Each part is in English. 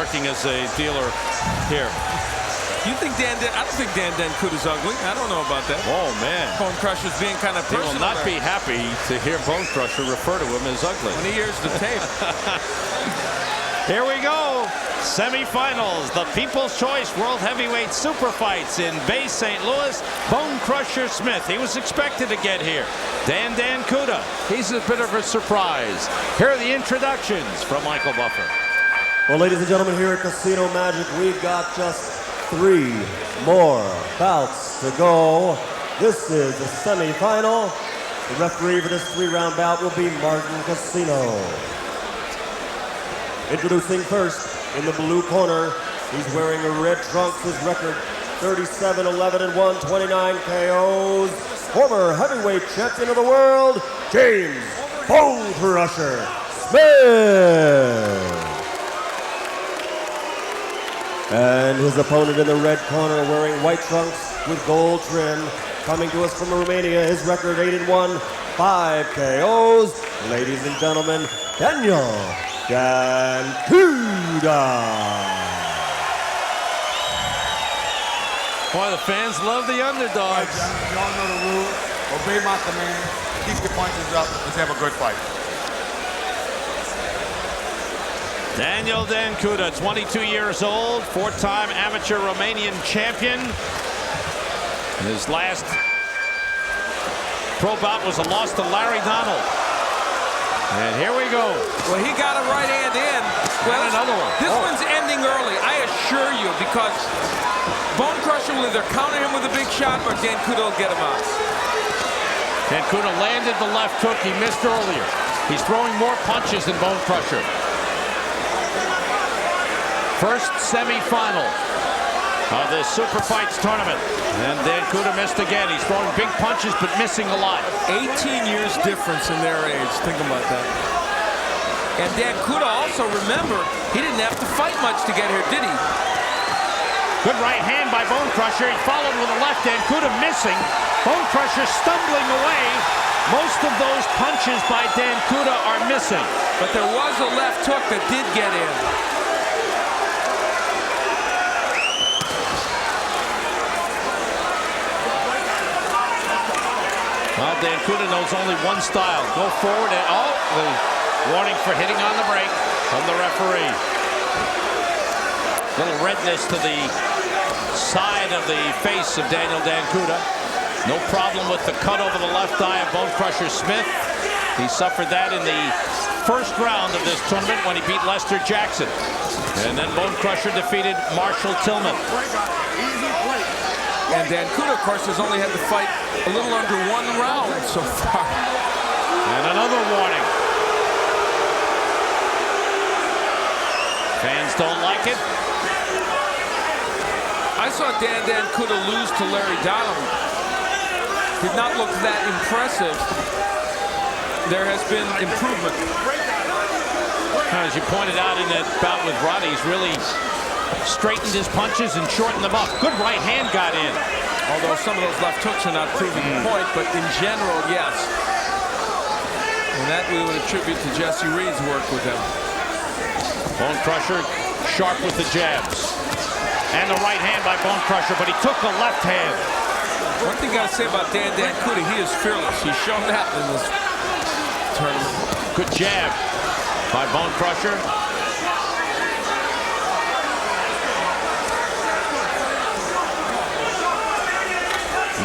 working as a dealer here. You think I don't think Dancuta's ugly. I don't know about that. Oh, man. Bone Crusher's being kind of He personal. will not there. be happy to hear Bone Crusher refer to him as ugly. When he hears the tape. Here we go. Semifinals. The People's Choice World Heavyweight Super Fights in Bay St. Louis. Bone Crusher Smith. He was expected to get here. Dancuta. He's a bit of a surprise. Here are the introductions from Michael Buffer. Well, ladies and gentlemen, here at Casino Magic, we've got just 3 more bouts to go. This is the semifinal. The referee for this 3-round bout will be Martin Casino. Introducing first, in the blue corner, he's wearing a red trunks. His record 37-11-1, 29 KOs. Former heavyweight champion of the world, James Bone Crusher Smith. And his opponent in the red corner, wearing white trunks with gold trim, coming to us from Romania, his record 8-1, 5 KOs. Ladies and gentlemen, Daniel Dancuta. Boy, the fans love the underdogs. Y'all know the rules. Obey my command. Keep your punches up. Let's have a good fight. Daniel Dancuta, 22 years old, 4-time amateur Romanian champion. His last pro bout was a loss to Larry Donald. And here we go. Well, he got a right hand in. Well, another one. This one's ending early, I assure you, because Bone Crusher will either counter him with a big shot or Dancuta will get him out. Dancuta landed the left hook. He missed earlier. He's throwing more punches than Bone Crusher. First semifinal of the Super Fights tournament. And Dancuta missed again. He's throwing big punches but missing a lot. 18 years difference in their age. Think about that. And Dancuta also, remember, he didn't have to fight much to get here, did he? Good right hand by Bone Crusher. He followed with a left. Dancuta missing. Bone Crusher stumbling away. Most of those punches by Dancuta are missing. But there was a left hook that did get in. Well, Dancuta knows only one style. Go forward and, oh, the warning for hitting on the break from the referee. Little redness to the side of the face of Daniel Dancuta. No problem with the cut over the left eye of Bone Crusher Smith. He suffered that in the first round of this tournament when he beat Lester Jackson. And then Bone Crusher defeated Marshall Tillman. And Dancuta, of course, has only had to fight a little under 1 round so far. And another warning. Fans don't like it. I saw Dancuta lose to Larry Donald. Did not look that impressive. There has been improvement. As you pointed out in that bout with Roddy, he's really straightened his punches and shortened them up. Good right hand got in. Although some of those left hooks are not proving the point, but in general, yes. And that we would attribute to Jesse Reed's work with him. Bone Crusher sharp with the jabs. And the right hand by Bone Crusher, but he took the left hand. One thing I gotta say about Dancuta, he is fearless. He's shown that in this tournament. Good jab by Bone Crusher.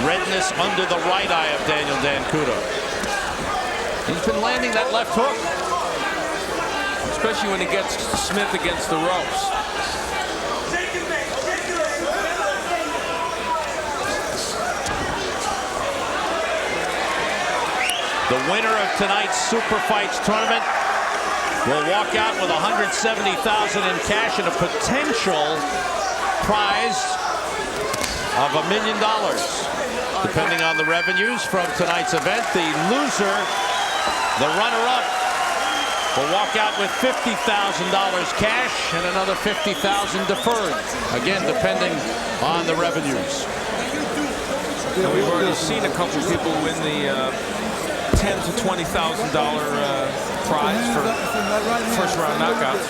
Redness under the right eye of Daniel Dancuta. He's been landing that left hook. Especially when he gets Smith against the ropes. The winner of tonight's Super Fights tournament will walk out with $170,000 in cash and a potential prize of $1 million. Depending on the revenues from tonight's event, the loser, the runner-up, will walk out with $50,000 cash and another $50,000 deferred. Again, depending on the revenues. And we've already seen a couple people win the $10,000 to $20,000 prize for first-round knockouts.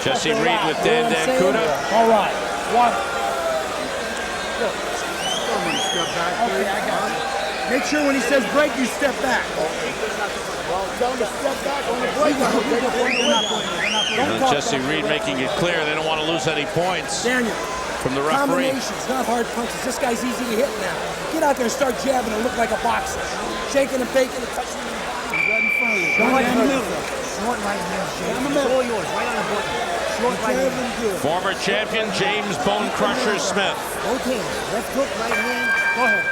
Jesse Reed with Dan Dancuta. All right. Water. Okay, I got it. Make sure when he says break, you step back. Well, tell him to step back on the break. And Jesse Reed making it clear they don't want to lose any points from the referee. Combinations, not hard punches. This guy's easy to hit now. Get out there and start jabbing and look like a boxer. Shaking and baking and touching him in the body. Right in front of you. Right in the middle. Short right hand. Right in the middle. All yours. Right on the board. Short right hand. Former champion James Bone Crusher Smith. Both hands. Left hook, right hand. Go ahead.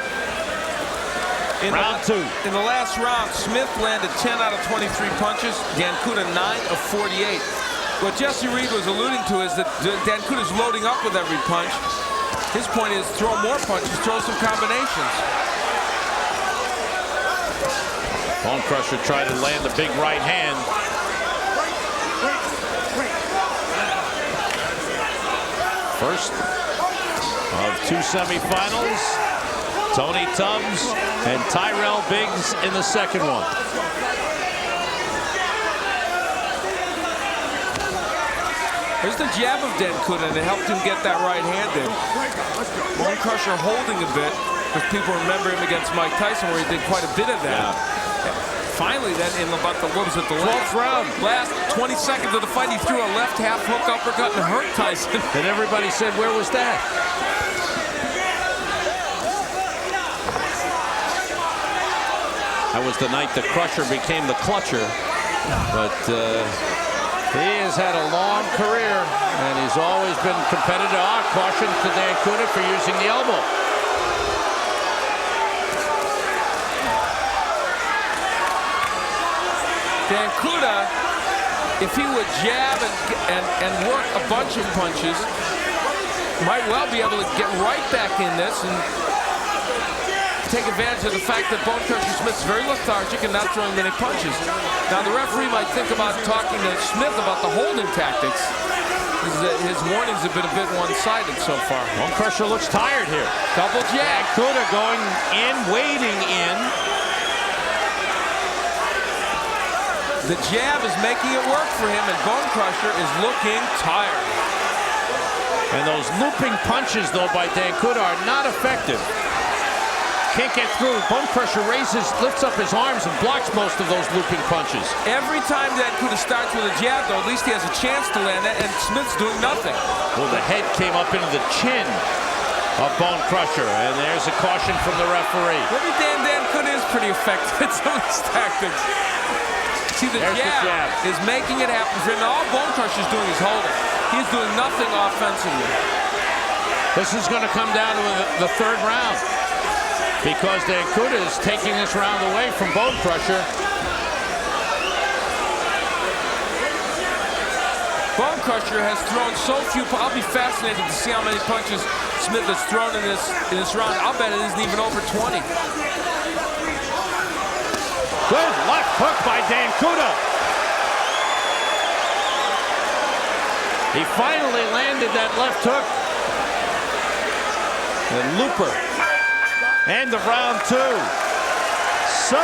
Round 2. In the last round, Smith landed 10 out of 23 punches. Dancuta 9 of 48. What Jesse Reed was alluding to is that Dancuta's loading up with every punch. His point is throw more punches, throw some combinations. Bone Crusher tried to land the big right hand. First of 2 semifinals. Tony Tubbs and Tyrell Biggs in the second one. There's the jab of Dancuta, and it helped him get that right hand in. Bone Crusher holding a bit, because people remember him against Mike Tyson, where he did quite a bit of that. Yeah. Finally, then, in about the, what was it, the 12th round. Last 20 seconds of the fight, he threw a left half hook uppercut and hurt Tyson. And everybody said, where was that? That was the night the Crusher became the Clutcher. But he has had a long career, and he's always been competitive. Caution to Dancuta for using the elbow. Dancuta, if he would jab and work a bunch of punches, might well be able to get right back in this and take advantage of the fact that Bone Crusher Smith's very lethargic and not throwing many punches. Now, the referee might think about talking to Smith about the holding tactics. His warnings have been a bit one-sided so far. Bone Crusher looks tired here. Double jab. Dancuta going in, waiting in. The jab is making it work for him, and Bone Crusher is looking tired. And those looping punches, though, by Dancuta are not effective. Can't get through. Bone Crusher lifts up his arms and blocks most of those looping punches. Every time Dancuta starts with a jab, though, at least he has a chance to land it, and Smith's doing nothing. Well, the head came up into the chin of Bone Crusher, and there's a caution from the referee. Maybe Dancuta is pretty effective at some of his tactics. See, the jab is making it happen for him. All Bone Crusher's doing is holding. He's doing nothing offensively. This is going to come down to the third round, because Dancuta is taking this round away from Bone Crusher. Bone Crusher has thrown so few. I'll be fascinated to see how many punches Smith has thrown in this round. I'll bet it isn't even over 20. Good left hook by Dancuta. He finally landed that left hook. And looper. End of round 2. So,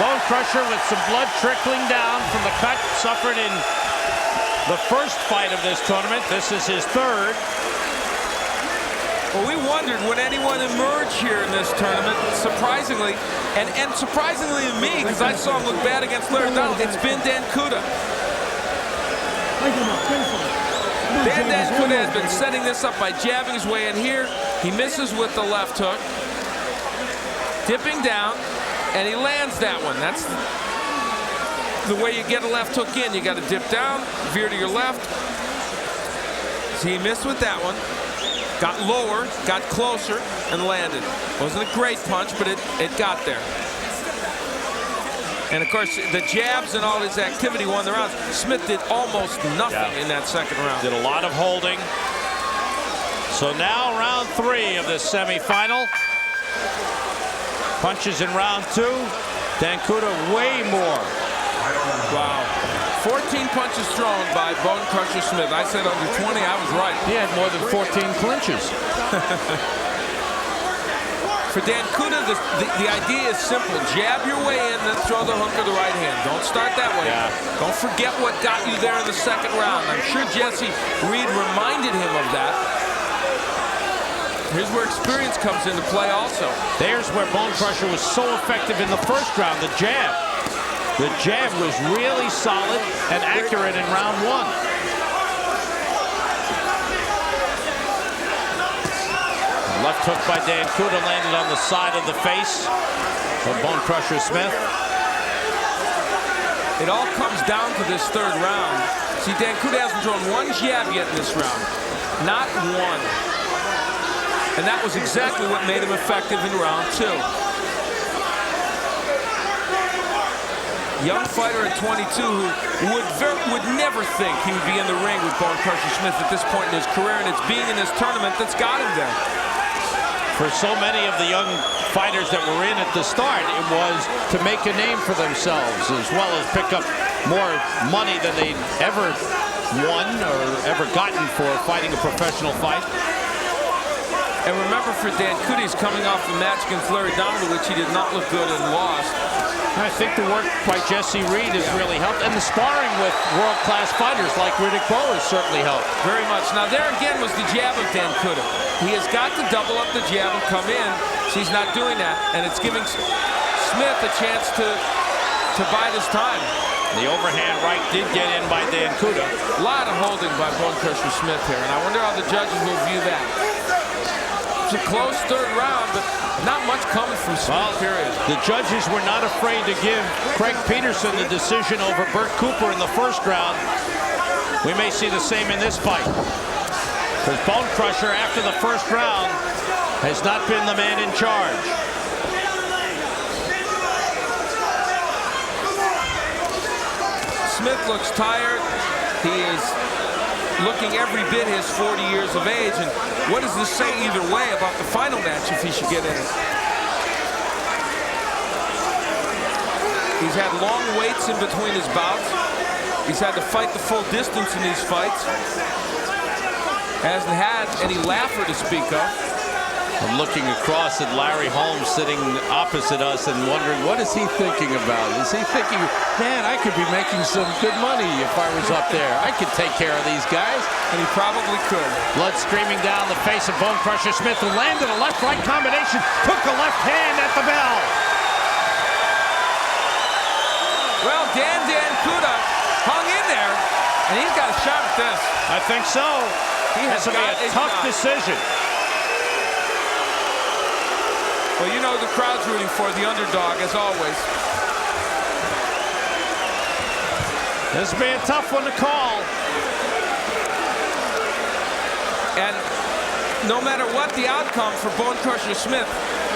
Bone Crusher with some blood trickling down from the cut suffered in the first fight of this tournament. This is his third. Well, we wondered, would anyone emerge here in this tournament? Surprisingly, and surprisingly to me, because I saw him look bad against Larry Donald, it's been Dancuta. Dancuta has been setting this up by jabbing his way in here. He misses with the left hook. Dipping down, and he lands that one. That's the way you get a left hook in. You got to dip down, veer to your left. So he missed with that one. Got lower, got closer, and landed. Wasn't a great punch, but it got there. And, of course, the jabs and all his activity won the rounds. Smith did almost nothing in that second round. Did a lot of holding. So now round 3 of this semifinal. Punches in round 2. Dancuta way more. Wow. 14 punches thrown by Bone Crusher Smith. I said under 20, I was right. He had more than 14 clinches. For Dancuta, the idea is simple. Jab your way in, then throw the hook or the right hand. Don't start that way. Yeah. Don't forget what got you there in the second round. I'm sure Jesse Reed reminded him of that. Here's where experience comes into play also. There's where Bone Crusher was so effective in the first round, the jab. The jab was really solid and accurate in round one. Left hook by Dancuta landed on the side of the face of Bone Crusher Smith. It all comes down to this third round. See, Dancuta hasn't thrown one jab yet in this round. Not one. And that was exactly what made him effective in round two. Young fighter at 22 who would never think he would be in the ring with Bone Crusher Smith at this point in his career, and it's being in this tournament that's got him there. For so many of the young fighters that were in at the start, it was to make a name for themselves as well as pick up more money than they'd ever won or ever gotten for fighting a professional fight. And remember, for Dancuta, he's coming off the match against Larry Donovan, which he did not look good and lost. I think the work by Jesse Reed has really helped, and the sparring with world-class fighters like Riddick Bowe has certainly helped. Very much. Now, there again was the jab of Dancuta. He has got to double up the jab and come in. So he's not doing that, and it's giving Smith a chance to bide his time. The overhand right did get in by Dancuta. A lot of holding by Bone Crusher Smith here, and I wonder how the judges will view that. It's a close third round, but not much coming from Smith, period. The judges were not afraid to give Craig Peterson the decision over Burt Cooper in the first round. We may see the same in this fight. Because Bone Crusher, after the first round, has not been the man in charge. Smith looks tired. He is looking every bit his 40 years of age. And what does this say either way about the final match if he should get in it? He's had long waits in between his bouts. He's had to fight the full distance in these fights. Hasn't had any laugher to speak of. I'm looking across at Larry Holmes sitting opposite us and wondering, what is he thinking about? Is he thinking, man, I could be making some good money if I was up there. I could take care of these guys. And he probably could. Blood streaming down the face of Bone Crusher Smith, who landed a left-right combination, took a left hand at the bell. Well, Dancuta hung in there, and he's got a shot at this. I think so. This will be a tough decision. Well, you know the crowd's rooting for the underdog, as always. This will be a tough one to call. And no matter what the outcome for Bone Crusher Smith,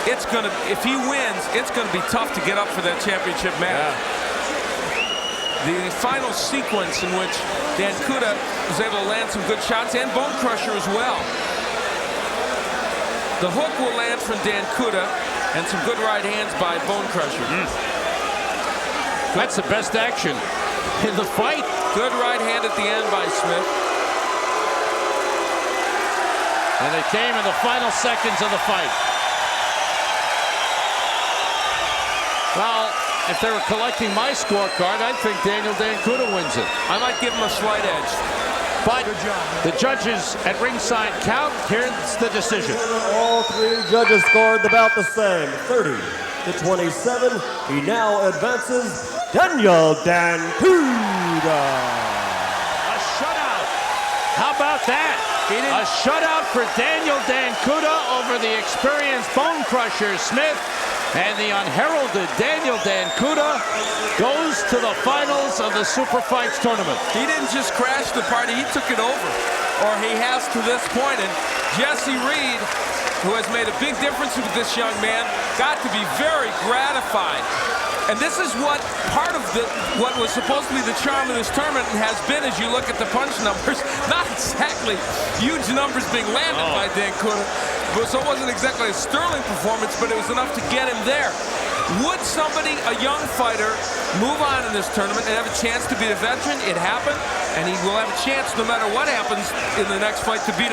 it's gonna, if he wins, it's gonna be tough to get up for that championship match. Yeah. The final sequence in which Dancuta was able to land some good shots, and Bone Crusher as well. The hook will land from Dancuta, and some good right hands by Bone Crusher. That's the best action in the fight. Good right hand at the end by Smith. And it came in the final seconds of the fight. Well, if they were collecting my scorecard, I'd think Daniel Dancuta wins it. I might give him a slight edge. But the judges at ringside count. Here's the decision. All three judges scored about the same, 30-27. He now advances Daniel Dancuta. A shutout. How about that? A shutout for Daniel Dancuta over the experienced Bone Crusher Smith. And the unheralded Daniel Dancuta goes to the finals of the Super Fights tournament. He didn't just crash the party, he took it over. Or he has to this point. And Jesse Reed, who has made a big difference with this young man, got to be very gratified. And this is what part of what was supposed to be the charm of this tournament has been as you look at the punch numbers. Not exactly huge numbers being landed by Dancuta. So it wasn't exactly a sterling performance, but it was enough to get him there. Would somebody, a young fighter, move on in this tournament and have a chance to beat a veteran? It happened, and he will have a chance no matter what happens in the next fight to beat